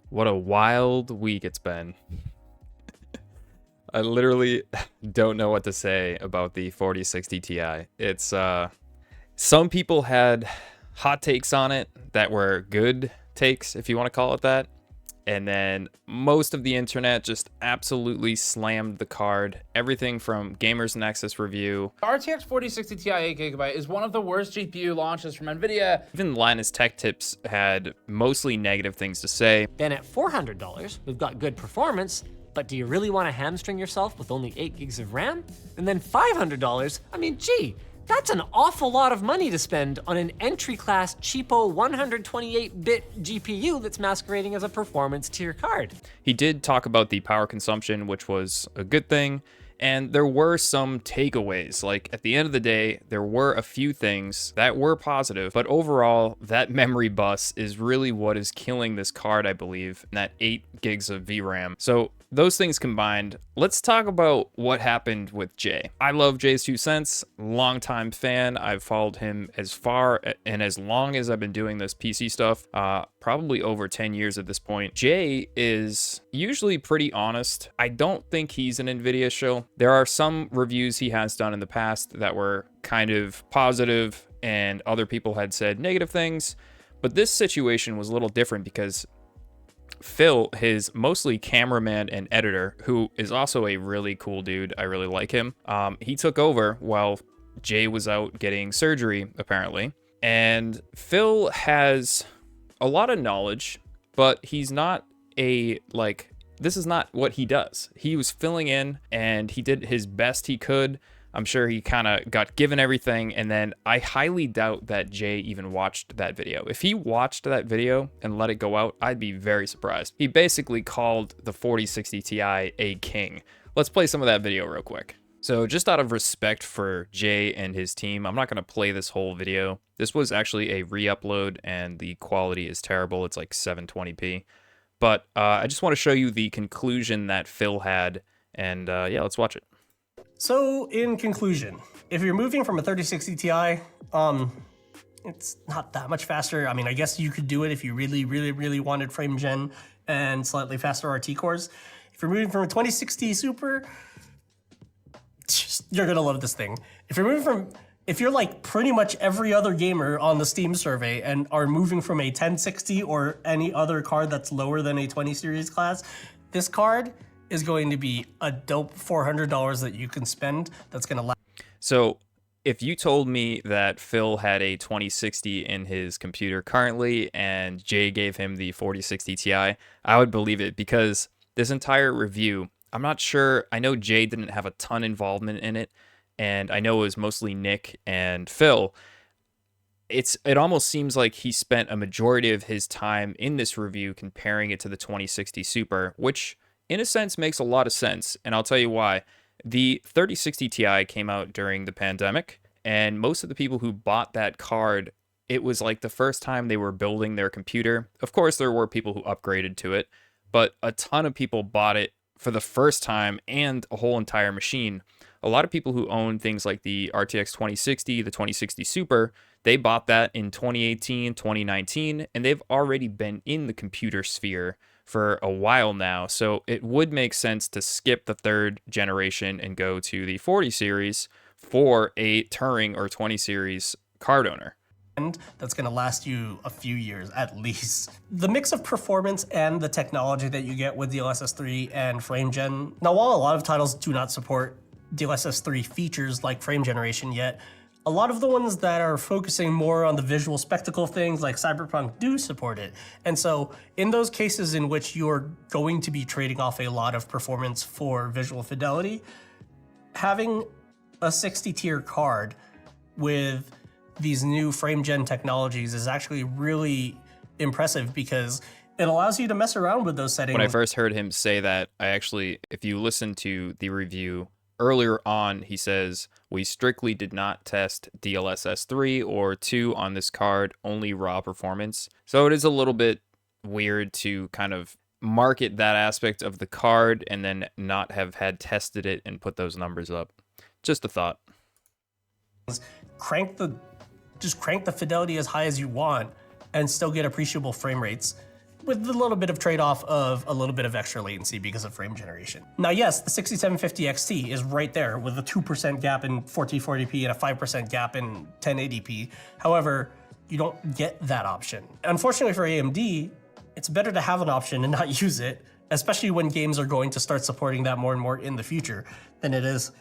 What a wild week it's been. I literally don't know what to say about the 4060 Ti. It's some people had hot takes on it that were good takes, if you want to call it that. And then most of the internet just absolutely slammed the card. Everything from Gamers Nexus review. RTX 4060 Ti 8GB is one of the worst GPU launches from NVIDIA. Even Linus Tech Tips had mostly negative things to say. Then at $400, we've got good performance, but do you really want to hamstring yourself with only 8 gigs of RAM? And then $500, I mean, gee, that's an awful lot of money to spend on an entry-class cheapo 128-bit GPU that's masquerading as a performance tier card. He did talk about the power consumption, which was a good thing, and there were some takeaways. Like, at the end of the day, there were a few things that were positive, but overall, that memory bus is really what is killing this card, I believe, and that 8 gigs of VRAM. So those things combined, let's talk about what happened with Jay. I love Jay's 2 cents, longtime fan. I've followed him as far and as long as I've been doing this PC stuff, probably over 10 years at this point. Jay is usually pretty honest. I don't think he's an NVIDIA shill. There are some reviews he has done in the past that were kind of positive and other people had said negative things, but this situation was a little different because Phil, his mostly cameraman and editor, who is also a really cool dude, I really like him, he took over while Jay was out getting surgery, apparently. And Phil has a lot of knowledge, but he's not this is not what he does. He was filling in, and he did his best he could. I'm sure he kind of got given everything, and then I highly doubt that Jay even watched that video. If he watched that video and let it go out, I'd be very surprised. He basically called the 4060 Ti a king. Let's play some of that video real quick. So just out of respect for Jay and his team, I'm not going to play this whole video. This was actually a re-upload, and the quality is terrible. It's like 720p. But I just want to show you the conclusion that Phil had, and yeah, let's watch it. So, in conclusion, if you're moving from a 3060 Ti, it's not that much faster. I mean, I guess you could do it if you really wanted frame gen and slightly faster RT cores. If you're moving from a 2060 Super, you're gonna love this thing. If you're like pretty much every other gamer on the Steam survey and are moving from a 1060 or any other card that's lower than a 20 series class, this card is going to be a dope $400 that you can spend that's going to last. So if you told me that Phil had a 2060 in his computer currently and Jay gave him the 4060 Ti, I would believe it, because this entire review, I'm not sure, I know Jay didn't have a ton involvement in it, and I know it was mostly Nick and Phil. It almost seems like he spent a majority of his time in this review comparing it to the 2060 Super, which in a sense makes a lot of sense, and I'll tell you why. The 3060 Ti came out during the pandemic, and most of the people who bought that card, it was like the first time they were building their computer. Of course, there were people who upgraded to it, but a ton of people bought it for the first time and a whole entire machine. A lot of people who own things like the RTX 2060, the 2060 Super, they bought that in 2018, 2019, and they've already been in the computer sphere for a while now, so it would make sense to skip the 3rd generation and go to the 40 series for a Turing or 20 series card owner. And that's going to last you a few years at least. The mix of performance and the technology that you get with DLSS 3 and frame gen. Now, while a lot of titles do not support DLSS 3 features like frame generation yet, a lot of the ones that are focusing more on the visual spectacle things like Cyberpunk do support it. And so in those cases in which you're going to be trading off a lot of performance for visual fidelity, having a 60 tier card with these new frame gen technologies is actually really impressive because it allows you to mess around with those settings. When I first heard him say that, if you listen to the review earlier on, he says, "We strictly did not test DLSS 3 or 2 on this card, only raw performance." So it is a little bit weird to kind of market that aspect of the card and then not have had tested it and put those numbers up. Just a thought. Just crank the fidelity as high as you want and still get appreciable frame rates. with a little bit of trade-off of a little bit of extra latency because of frame generation. Now, yes, the 6750 XT is right there with a 2% gap in 1440p and a 5% gap in 1080p. However, you don't get that option. Unfortunately for AMD, it's better to have an option and not use it, especially when games are going to start supporting that more and more in the future, than it is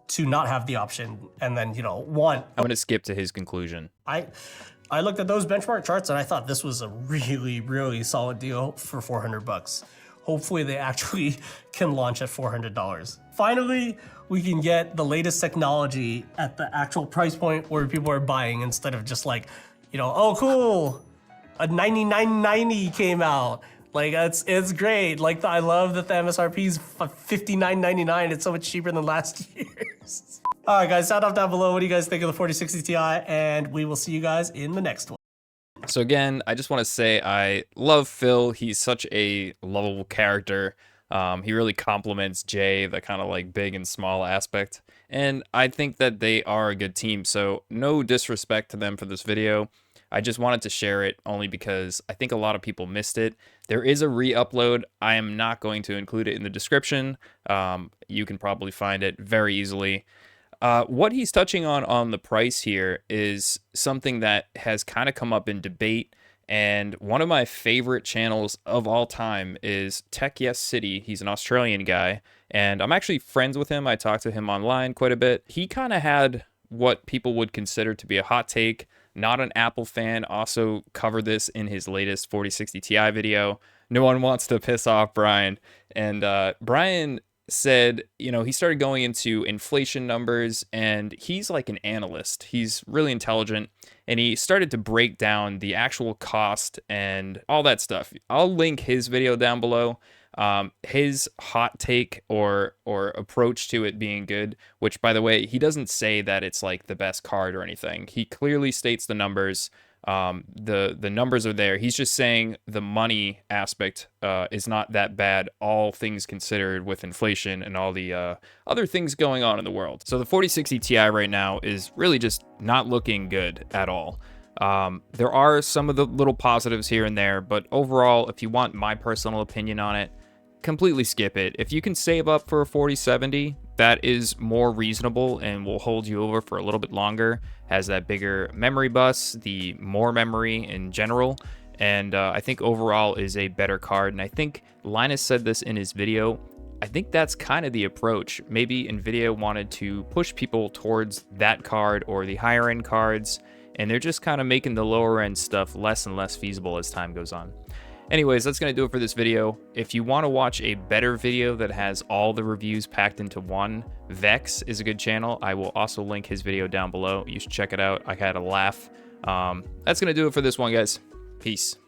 to not have the option and then, want. I'm gonna skip to his conclusion. I looked at those benchmark charts and I thought this was a really, really solid deal for $400. Hopefully they actually can launch at $400. Finally, we can get the latest technology at the actual price point where people are buying instead of just like, oh cool, a 9990 came out. Like it's great. Like I love that the MSRP is $59.99. It's so much cheaper than last year's. All right, guys, sound off down below. What do you guys think of the 4060 Ti? And we will see you guys in the next one. So again, I just want to say I love Phil. He's such a lovable character. He really compliments Jay, the kind of like big and small aspect. And I think that they are a good team. So no disrespect to them for this video. I just wanted to share it only because I think a lot of people missed it. There is a re-upload. I am not going to include it in the description. You can probably find it very easily. What he's touching on the price here is something that has kind of come up in debate. And one of my favorite channels of all time is Tech Yes City. He's an Australian guy, and I'm actually friends with him. I talk to him online quite a bit. He kind of had what people would consider to be a hot take. Not an Apple fan, also covered this in his latest 4060 Ti video. No one wants to piss off Brian. And Brian said, he started going into inflation numbers, and he's like an analyst. He's really intelligent, and he started to break down the actual cost and all that stuff. I'll link his video down below. His hot take or approach to it being good, which by the way, he doesn't say that it's like the best card or anything. He clearly states the numbers. The numbers are there. He's just saying the money aspect is not that bad, all things considered, with inflation and all the other things going on in the world. So the 4060 Ti right now is really just not looking good at all. There are some of the little positives here and there, but overall, if you want my personal opinion on it, completely skip it. If you can save up for a 4070, that is more reasonable and will hold you over for a little bit longer. Has that bigger memory bus, the more memory in general, and I think overall is a better card. And I think Linus said this in his video. I think that's kind of the approach. Maybe NVIDIA wanted to push people towards that card or the higher end cards, and they're just kind of making the lower end stuff less and less feasible as time goes on. Anyways, that's going to do it for this video. If you want to watch a better video that has all the reviews packed into one, Vex is a good channel. I will also link his video down below. You should check it out. I had a laugh. That's going to do it for this one, guys. Peace.